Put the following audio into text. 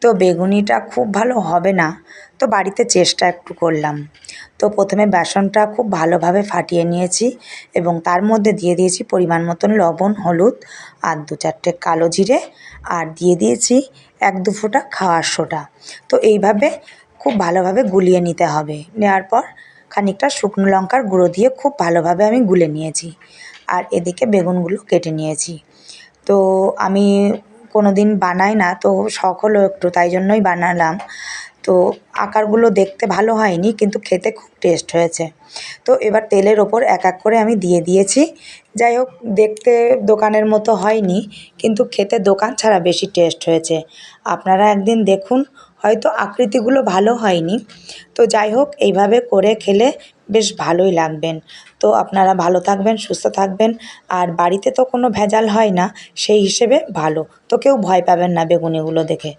তো বেগুনিটা খুব ভালো হবে না, তো বাড়িতে চেষ্টা একটু করলাম। তো প্রথমে বেসনটা খুব ভালোভাবে ফাটিয়ে নিয়েছি এবং তার মধ্যে দিয়ে দিয়েছি পরিমাণ মতন লবণ, হলুদ আর 2-4টে কালো জিরে, আর দিয়ে দিয়েছি 1-2 ফোঁটা খাওয়ার সোডা। তো এইভাবে খুব ভালোভাবে গুলিয়ে নিতে হবে। নেওয়ার পর খানিকটা শুকনো লঙ্কার গুঁড়ো দিয়ে খুব ভালোভাবে আমি গুলে নিয়েছি, আর এদিকে বেগুনগুলো কেটে নিয়েছি। তো আমি কোনো দিন বানাই না, তো শখ হলো একটু, তাই জন্যই বানালাম। তো আকারগুলো দেখতে ভালো হয়নি, কিন্তু খেতে খুব টেস্ট হয়েছে। তো এবার তেলের ওপর এক এক করে আমি দিয়ে দিয়েছি। যাই হোক, দেখতে দোকানের মতো হয়নি, কিন্তু খেতে দোকান ছাড়া বেশি টেস্ট হয়েছে। আপনারা একদিন দেখুন, হয়তো আকৃতিগুলো ভালো হয়নি, তো যাই হোক এইভাবে করে খেলে বেশ ভালোই লাগবেন। তো আপনারা ভালো থাকবেন, সুস্থ থাকবেন, আর বাড়িতে তো কোনো ভেজাল হয় না, সেই হিসেবে ভালো। তো কেউ ভয় পাবেন না বেগুনিগুলো দেখে।